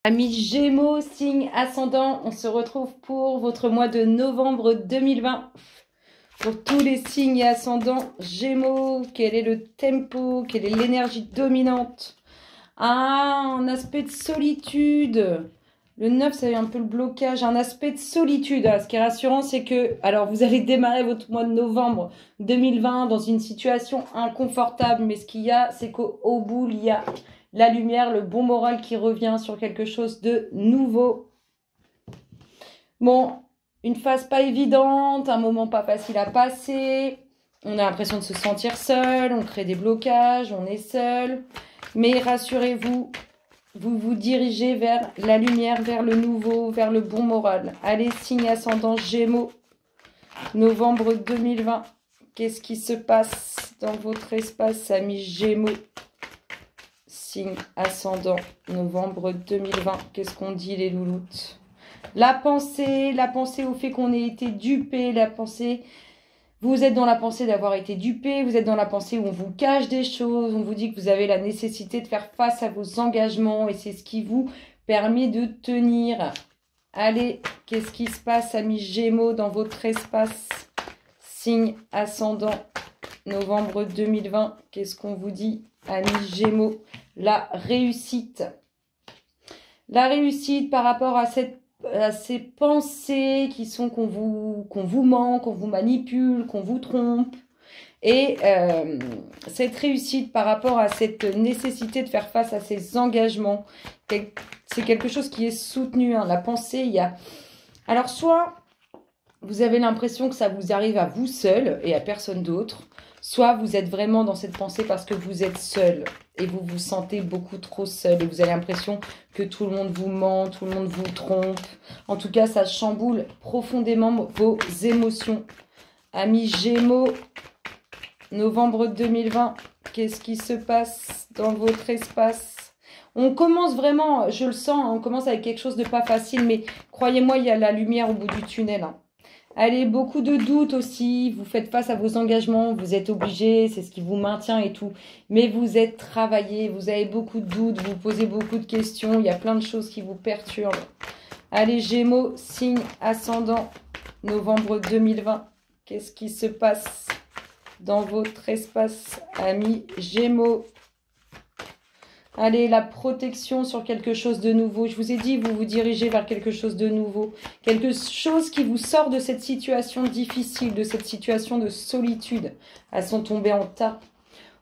Amis Gémeaux, signe ascendant, on se retrouve pour votre mois de novembre 2020. Pour tous les signes et ascendants Gémeaux, quel est le tempo, quelle est l'énergie dominante? Un aspect de solitude. Le 9, c'est un peu le blocage, un aspect de solitude. Ce qui est rassurant, c'est que alors vous allez démarrer votre mois de novembre 2020 dans une situation inconfortable, mais ce qu'il y a, c'est qu'au bout, il y a la lumière, le bon moral qui revient sur quelque chose de nouveau. Bon, une phase pas évidente, un moment pas facile à passer. On a l'impression de se sentir seul, on crée des blocages, on est seul. Mais rassurez-vous, vous vous dirigez vers la lumière, vers le nouveau, vers le bon moral. Allez, signe ascendant Gémeaux, novembre 2020. Qu'est-ce qui se passe dans votre espace, amis Gémeaux? Signe ascendant, novembre 2020. Qu'est-ce qu'on dit, les louloutes? La pensée au fait qu'on ait été dupé, la pensée... Vous êtes dans la pensée d'avoir été dupé, vous êtes dans la pensée où on vous cache des choses, on vous dit que vous avez la nécessité de faire face à vos engagements et c'est ce qui vous permet de tenir. Allez, qu'est-ce qui se passe, amis Gémeaux, dans votre espace? Signe ascendant, novembre 2020. Qu'est-ce qu'on vous dit, amis Gémeaux? La réussite. La réussite par rapport à ces pensées qui sont qu'on vous ment, qu'on vous manipule, qu'on vous trompe. Et cette réussite par rapport à cette nécessité de faire face à ces engagements, c'est quelque chose qui est soutenu. La pensée, il y a... Alors, soit vous avez l'impression que ça vous arrive à vous seul et à personne d'autre, soit vous êtes vraiment dans cette pensée parce que vous êtes seul et vous vous sentez beaucoup trop seul et vous avez l'impression que tout le monde vous ment, tout le monde vous trompe. En tout cas, ça chamboule profondément vos émotions. Amis Gémeaux, novembre 2020, qu'est-ce qui se passe dans votre espace? On commence vraiment, je le sens, on commence avec quelque chose de pas facile, mais croyez-moi, il y a la lumière au bout du tunnel. Allez, beaucoup de doutes aussi, vous faites face à vos engagements, vous êtes obligés, c'est ce qui vous maintient et tout. Mais vous êtes travaillé, vous avez beaucoup de doutes, vous posez beaucoup de questions, il y a plein de choses qui vous perturbent. Allez, Gémeaux, signe ascendant, novembre 2020. Qu'est-ce qui se passe dans votre espace, amis Gémeaux? Allez, la protection sur quelque chose de nouveau. Je vous ai dit, vous vous dirigez vers quelque chose de nouveau. Quelque chose qui vous sort de cette situation difficile, de cette situation de solitude. Elles sont tombées en tas.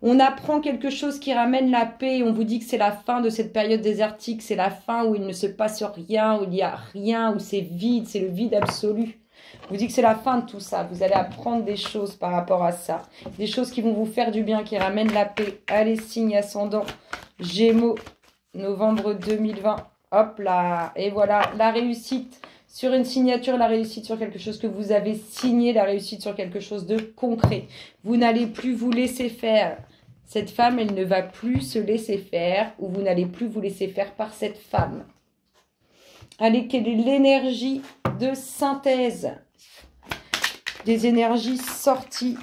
On apprend quelque chose qui ramène la paix. On vous dit que c'est la fin de cette période désertique. C'est la fin où il ne se passe rien, où il n'y a rien, où c'est vide. C'est le vide absolu. Je vous dis que c'est la fin de tout ça. Vous allez apprendre des choses par rapport à ça. Des choses qui vont vous faire du bien, qui ramènent la paix. Allez, signe ascendant Gémeaux, novembre 2020. Hop là. Et voilà, la réussite sur une signature, la réussite sur quelque chose que vous avez signé, la réussite sur quelque chose de concret. Vous n'allez plus vous laisser faire. Cette femme, elle ne va plus se laisser faire ou vous n'allez plus vous laisser faire par cette femme. Allez, quelle est l'énergie de synthèse? Des énergies sorties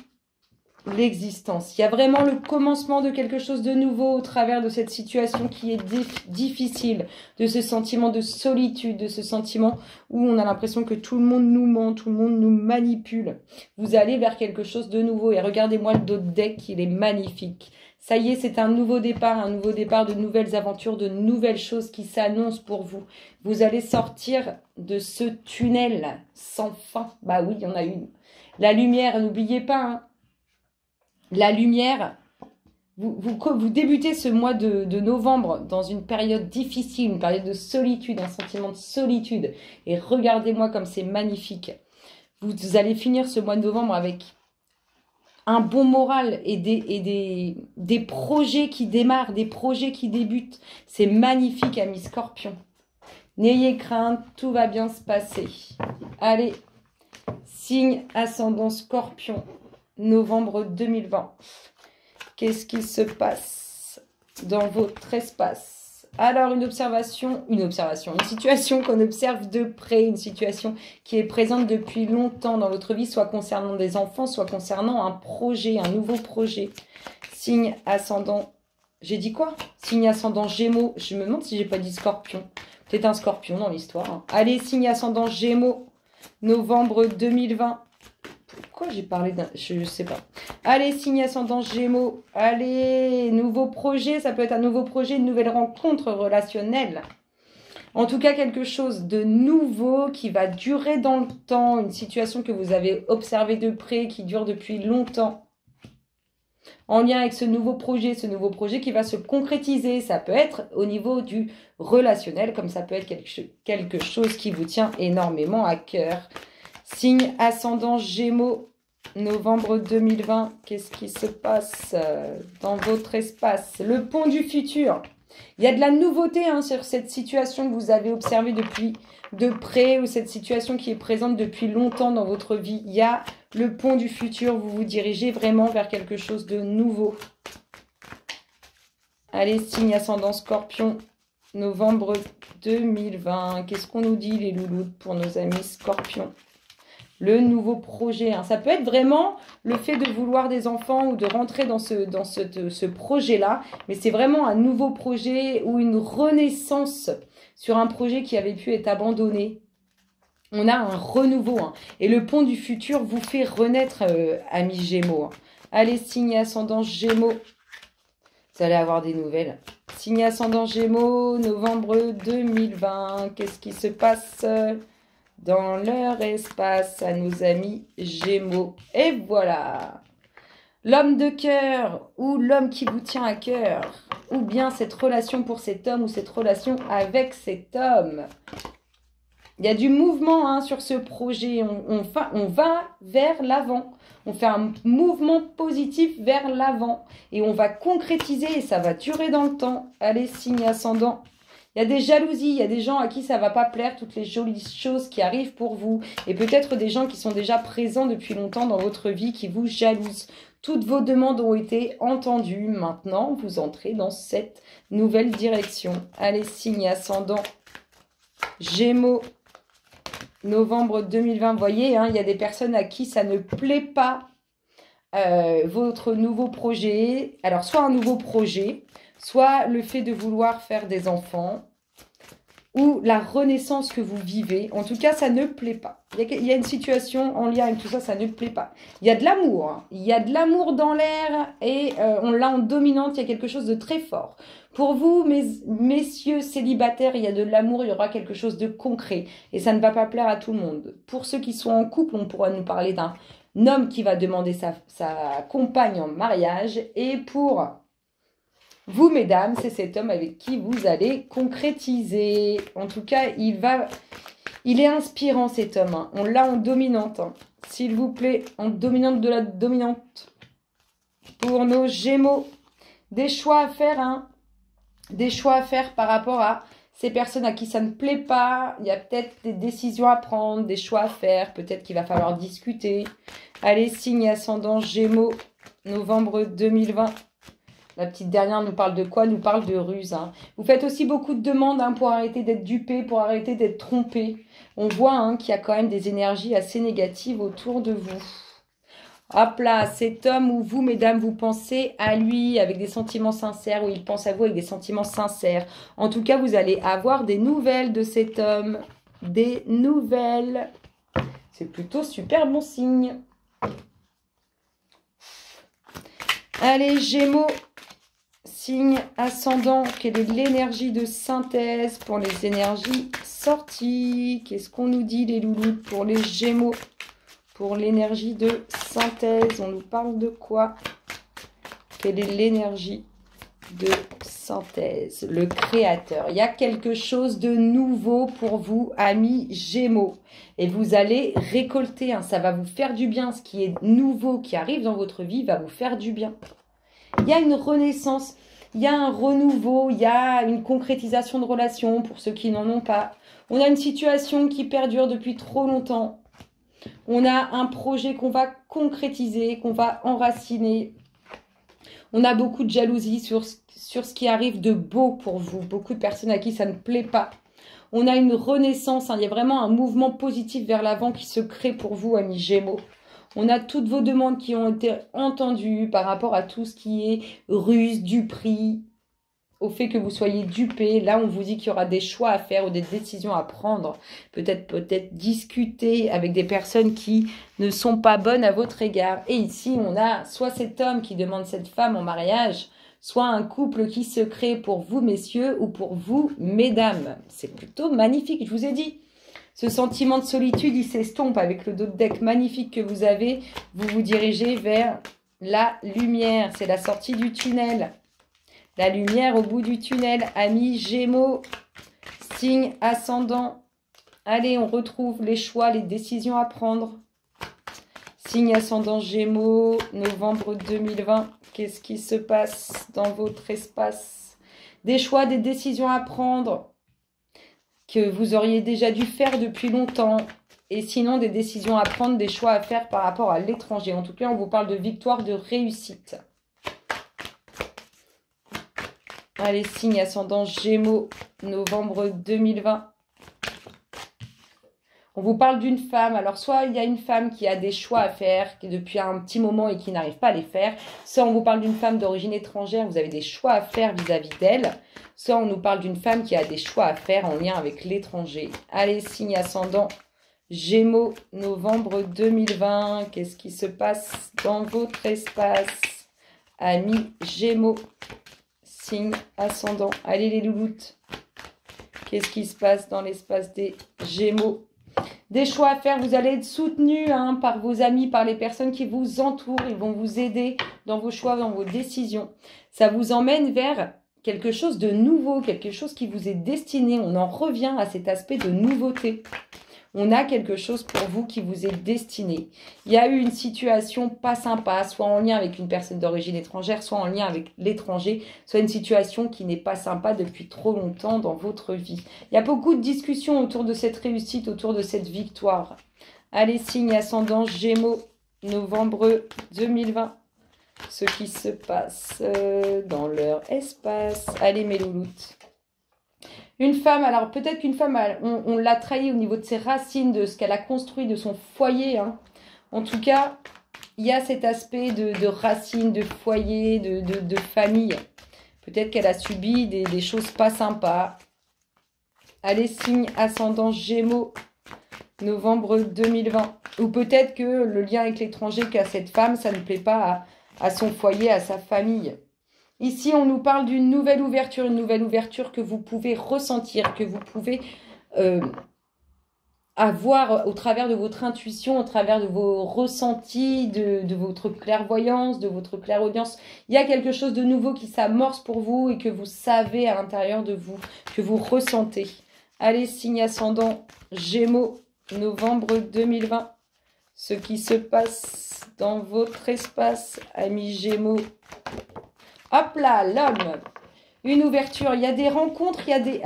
l'existence. Il y a vraiment le commencement de quelque chose de nouveau au travers de cette situation qui est difficile, de ce sentiment de solitude, de ce sentiment où on a l'impression que tout le monde nous ment, tout le monde nous manipule. Vous allez vers quelque chose de nouveau et regardez-moi le dos de deck, il est magnifique. Ça y est, c'est un nouveau départ de nouvelles aventures, de nouvelles choses qui s'annoncent pour vous. Vous allez sortir de ce tunnel sans fin. Bah oui, il y en a une. La lumière, n'oubliez pas, la lumière, vous débutez ce mois de novembre dans une période difficile, une période de solitude, un sentiment de solitude. Et regardez-moi comme c'est magnifique. Vous allez finir ce mois de novembre avec un bon moral et des projets qui démarrent, des projets qui débutent. C'est magnifique, amis Scorpions. N'ayez crainte, tout va bien se passer. Allez, signe ascendant Scorpion, novembre 2020. Qu'est-ce qui se passe dans votre espace? Alors, une situation qu'on observe de près, une situation qui est présente depuis longtemps dans votre vie, soit concernant des enfants, soit concernant un projet, un nouveau projet. Signe ascendant, j'ai dit quoi? Signe ascendant Gémeaux, je me demande si j'ai pas dit Scorpion. C'est un scorpion dans l'histoire. Hein. Allez, signe ascendant Gémeaux, novembre 2020. Pourquoi j'ai parlé d'un... Je ne sais pas. Allez, signe ascendant Gémeaux. Allez, nouveau projet. Ça peut être un nouveau projet, une nouvelle rencontre relationnelle. En tout cas, quelque chose de nouveau qui va durer dans le temps. Une situation que vous avez observée de près, qui dure depuis longtemps. En lien avec ce nouveau projet qui va se concrétiser. Ça peut être au niveau du relationnel, comme ça peut être quelque chose qui vous tient énormément à cœur. Signe ascendant Gémeaux, novembre 2020. Qu'est-ce qui se passe dans votre espace? Le pont du futur. Il y a de la nouveauté hein, sur cette situation que vous avez observée depuis de près ou cette situation qui est présente depuis longtemps dans votre vie. Il y a le pont du futur. Vous vous dirigez vraiment vers quelque chose de nouveau. Allez, signe ascendant Scorpion, novembre 2020. Qu'est-ce qu'on nous dit les loulous pour nos amis Scorpions? Le nouveau projet. Hein. Ça peut être vraiment le fait de vouloir des enfants ou de rentrer dans ce projet-là. Mais c'est vraiment un nouveau projet ou une renaissance sur un projet qui avait pu être abandonné. On a un renouveau. Hein. Et le pont du futur vous fait renaître, amis Gémeaux. Hein. Allez, signe ascendant Gémeaux. Vous allez avoir des nouvelles. Signe ascendant Gémeaux, novembre 2020. Qu'est-ce qui se passe dans leur espace à nos amis Gémeaux? Et voilà. L'homme de cœur ou l'homme qui vous tient à cœur. Ou bien cette relation pour cet homme ou cette relation avec cet homme. Il y a du mouvement hein, sur ce projet. On va vers l'avant. On fait un mouvement positif vers l'avant. Et on va concrétiser et ça va durer dans le temps. Allez, signe ascendant. Il y a des jalousies, il y a des gens à qui ça ne va pas plaire, toutes les jolies choses qui arrivent pour vous. Et peut-être des gens qui sont déjà présents depuis longtemps dans votre vie, qui vous jalousent. Toutes vos demandes ont été entendues. Maintenant, vous entrez dans cette nouvelle direction. Allez, signe ascendant Gémeaux, novembre 2020. Vous voyez, hein, il y a des personnes à qui ça ne plaît pas votre nouveau projet. Alors, soit un nouveau projet, soit le fait de vouloir faire des enfants, ou la renaissance que vous vivez. En tout cas, ça ne plaît pas. Il y a une situation en lien avec tout ça, ça ne plaît pas. Il y a de l'amour. Hein. Il y a de l'amour dans l'air et on l'a en dominante. Il y a quelque chose de très fort. Pour vous, messieurs célibataires, il y a de l'amour, il y aura quelque chose de concret. Et ça ne va pas plaire à tout le monde. Pour ceux qui sont en couple, on pourra nous parler d'un homme qui va demander sa compagne en mariage. Et pour vous, mesdames, c'est cet homme avec qui vous allez concrétiser. En tout cas, il est inspirant, cet homme. Hein. On l'a en dominante. Hein. S'il vous plaît, en dominante de la dominante. Pour nos Gémeaux, des choix à faire. Hein. Des choix à faire par rapport à ces personnes à qui ça ne plaît pas. Il y a peut-être des décisions à prendre, des choix à faire. Peut-être qu'il va falloir discuter. Allez, signe ascendant Gémeaux, novembre 2020. La petite dernière nous parle de quoi? Nous parle de ruse. Hein. Vous faites aussi beaucoup de demandes hein, pour arrêter d'être dupé, pour arrêter d'être trompé. On voit hein, qu'il y a quand même des énergies assez négatives autour de vous. Hop là, cet homme ou vous, mesdames, vous pensez à lui avec des sentiments sincères ou il pense à vous avec des sentiments sincères. En tout cas, vous allez avoir des nouvelles de cet homme. Des nouvelles. C'est plutôt super bon signe. Allez, Gémeaux. Signe ascendant, quelle est l'énergie de synthèse pour les énergies sorties? Qu'est-ce qu'on nous dit les loulous pour les Gémeaux? Pour l'énergie de synthèse, on nous parle de quoi? Quelle est l'énergie de synthèse? Le créateur. Il y a quelque chose de nouveau pour vous, amis Gémeaux. Et vous allez récolter, hein, ça va vous faire du bien. Ce qui est nouveau, qui arrive dans votre vie, va vous faire du bien. Il y a une renaissance. Il y a un renouveau, il y a une concrétisation de relations pour ceux qui n'en ont pas. On a une situation qui perdure depuis trop longtemps. On a un projet qu'on va concrétiser, qu'on va enraciner. On a beaucoup de jalousie sur ce qui arrive de beau pour vous. Beaucoup de personnes à qui ça ne plaît pas. On a une renaissance, hein, il y a vraiment un mouvement positif vers l'avant qui se crée pour vous, amis Gémeaux. On a toutes vos demandes qui ont été entendues par rapport à tout ce qui est ruse, duperie, au fait que vous soyez dupé. Là, on vous dit qu'il y aura des choix à faire ou des décisions à prendre. Peut-être discuter avec des personnes qui ne sont pas bonnes à votre égard. Et ici, on a soit cet homme qui demande cette femme en mariage, soit un couple qui se crée pour vous, messieurs, ou pour vous, mesdames. C'est plutôt magnifique, je vous ai dit. Ce sentiment de solitude, il s'estompe avec le dos de deck magnifique que vous avez. Vous vous dirigez vers la lumière. C'est la sortie du tunnel. La lumière au bout du tunnel. Amis Gémeaux, signe ascendant. Allez, on retrouve les choix, les décisions à prendre. Signe ascendant Gémeaux, novembre 2020. Qu'est-ce qui se passe dans votre espace? Des choix, des décisions à prendre que vous auriez déjà dû faire depuis longtemps. Et sinon, des décisions à prendre, des choix à faire par rapport à l'étranger. En tout cas, on vous parle de victoire, de réussite. Allez, signe ascendant Gémeaux, novembre 2020. On vous parle d'une femme. Alors, soit il y a une femme qui a des choix à faire qui depuis un petit moment et qui n'arrive pas à les faire. Soit on vous parle d'une femme d'origine étrangère. Vous avez des choix à faire vis-à-vis d'elle. Soit on nous parle d'une femme qui a des choix à faire en lien avec l'étranger. Allez, signe ascendant Gémeaux, novembre 2020. Qu'est-ce qui se passe dans votre espace? Amis Gémeaux, signe ascendant. Allez les louloutes. Qu'est-ce qui se passe dans l'espace des Gémeaux? Des choix à faire, vous allez être soutenu par vos amis, par les personnes qui vous entourent. Ils vont vous aider dans vos choix, dans vos décisions. Ça vous emmène vers quelque chose de nouveau, quelque chose qui vous est destiné. On en revient à cet aspect de nouveauté. On a quelque chose pour vous qui vous est destiné. Il y a eu une situation pas sympa, soit en lien avec une personne d'origine étrangère, soit en lien avec l'étranger, soit une situation qui n'est pas sympa depuis trop longtemps dans votre vie. Il y a beaucoup de discussions autour de cette réussite, autour de cette victoire. Allez, signe ascendant Gémeaux, novembre 2020. Ce qui se passe dans leur espace. Allez, mes louloutes. Une femme, alors peut-être qu'une femme, on l'a trahi au niveau de ses racines, de ce qu'elle a construit, de son foyer. En tout cas, il y a cet aspect de racines, de foyer, de famille. Peut-être qu'elle a subi des choses pas sympas. Allez, signe ascendant Gémeaux, novembre 2020. Ou peut-être que le lien avec l'étranger qu'a cette femme, ça ne plaît pas à son foyer, à sa famille. Ici, on nous parle d'une nouvelle ouverture que vous pouvez ressentir, que vous pouvez avoir au travers de votre intuition, au travers de vos ressentis, de votre clairvoyance, de votre clairaudience. Il y a quelque chose de nouveau qui s'amorce pour vous et que vous savez à l'intérieur de vous, que vous ressentez. Allez, signe ascendant Gémeaux, novembre 2020. Ce qui se passe dans votre espace, amis Gémeaux. Hop là, l'homme. Une ouverture. Il y a des rencontres, il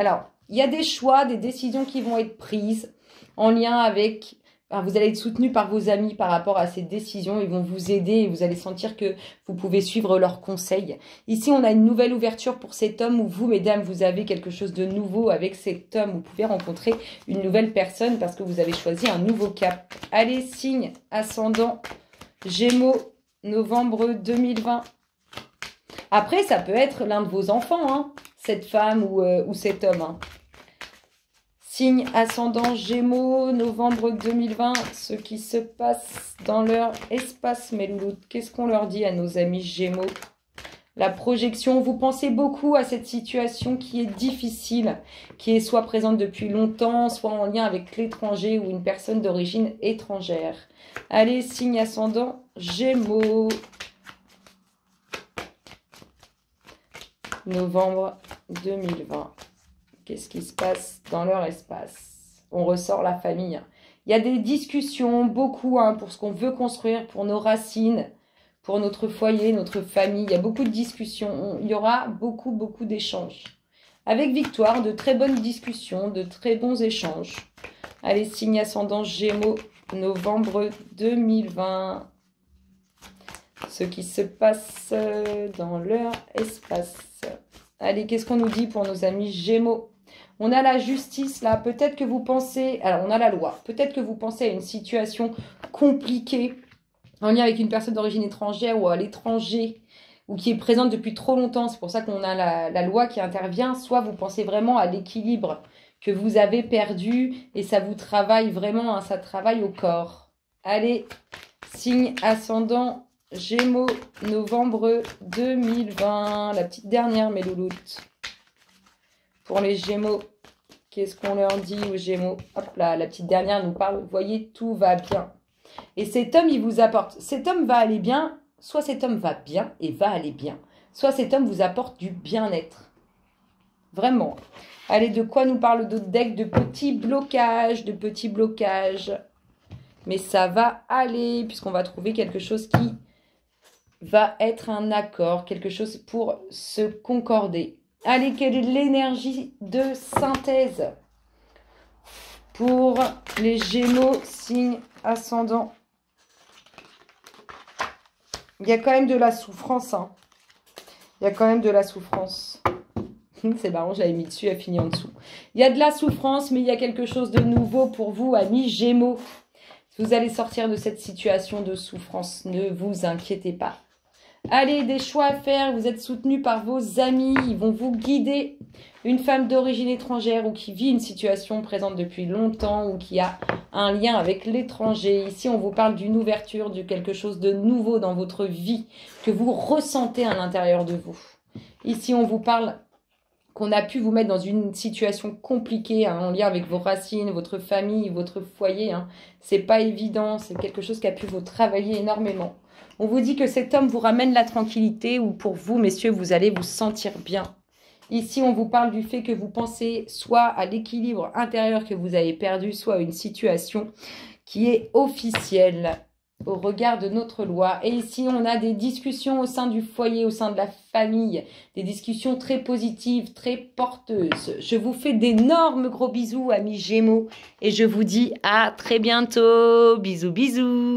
y a des choix, des décisions qui vont être prises en lien avec... vous allez être soutenu par vos amis par rapport à ces décisions. Ils vont vous aider et vous allez sentir que vous pouvez suivre leurs conseils. Ici, on a une nouvelle ouverture pour cet homme où vous, mesdames, vous avez quelque chose de nouveau avec cet homme. Vous pouvez rencontrer une nouvelle personne parce que vous avez choisi un nouveau cap. Allez, signe ascendant Gémeaux, novembre 2020. Après, ça peut être l'un de vos enfants, cette femme ou cet homme. Signe ascendant Gémeaux, novembre 2020. Ce qui se passe dans leur espace, mes louloutes. Qu'est-ce qu'on leur dit à nos amis Gémeaux? La projection, vous pensez beaucoup à cette situation qui est difficile, qui est soit présente depuis longtemps, soit en lien avec l'étranger ou une personne d'origine étrangère. Allez, signe ascendant Gémeaux. Novembre 2020. Qu'est-ce qui se passe dans leur espace? On ressort la famille. Il y a des discussions, beaucoup, pour ce qu'on veut construire, pour nos racines, pour notre foyer, notre famille. Il y a beaucoup de discussions. Il y aura beaucoup d'échanges. Avec victoire, de très bonnes discussions, de très bons échanges. Allez, signe ascendant Gémeaux, novembre 2020. Ce qui se passe dans leur espace. Allez, qu'est-ce qu'on nous dit pour nos amis Gémeaux? On a la justice là. Peut-être que vous pensez... Alors, on a la loi. Peut-être que vous pensez à une situation compliquée en lien avec une personne d'origine étrangère ou à l'étranger. ou qui est présente depuis trop longtemps. C'est pour ça qu'on a la loi qui intervient. Soit vous pensez vraiment à l'équilibre que vous avez perdu et ça vous travaille vraiment, hein, ça travaille au corps. Allez, signe ascendant Gémeaux, novembre 2020. La petite dernière, mes louloutes. Pour les Gémeaux, qu'est-ce qu'on leur dit aux Gémeaux? Hop là, la petite dernière nous parle. Vous voyez, tout va bien. Et cet homme, il vous apporte. Cet homme va aller bien. Soit cet homme va bien et va aller bien. Soit cet homme vous apporte du bien-être. Vraiment. Allez, de quoi nous parle d'autres decks? De petits blocages, de petits blocages. Mais ça va aller, puisqu'on va trouver quelque chose qui va être un accord, quelque chose pour se concorder. Allez, quelle est l'énergie de synthèse pour les Gémeaux, signe ascendant? Il y a quand même de la souffrance, hein. Il y a quand même de la souffrance. C'est marrant, j'avais mis dessus, elle a fini en dessous. Il y a de la souffrance, mais il y a quelque chose de nouveau pour vous, amis Gémeaux. Vous allez sortir de cette situation de souffrance, ne vous inquiétez pas. Allez, des choix à faire, vous êtes soutenus par vos amis, ils vont vous guider. Une femme d'origine étrangère ou qui vit une situation présente depuis longtemps ou qui a un lien avec l'étranger. Ici, on vous parle d'une ouverture, de quelque chose de nouveau dans votre vie que vous ressentez à l'intérieur de vous. Ici, on vous parle qu'on a pu vous mettre dans une situation compliquée, hein, en lien avec vos racines, votre famille, votre foyer. Hein. C'est pas évident, c'est quelque chose qui a pu vous travailler énormément. On vous dit que cet homme vous ramène la tranquillité ou pour vous, messieurs, vous allez vous sentir bien. Ici, on vous parle du fait que vous pensez soit à l'équilibre intérieur que vous avez perdu, soit à une situation qui est officielle au regard de notre loi. Et ici, on a des discussions au sein du foyer, au sein de la famille, des discussions très positives, très porteuses. Je vous fais d'énormes gros bisous, amis Gémeaux, et je vous dis à très bientôt. Bisous, bisous.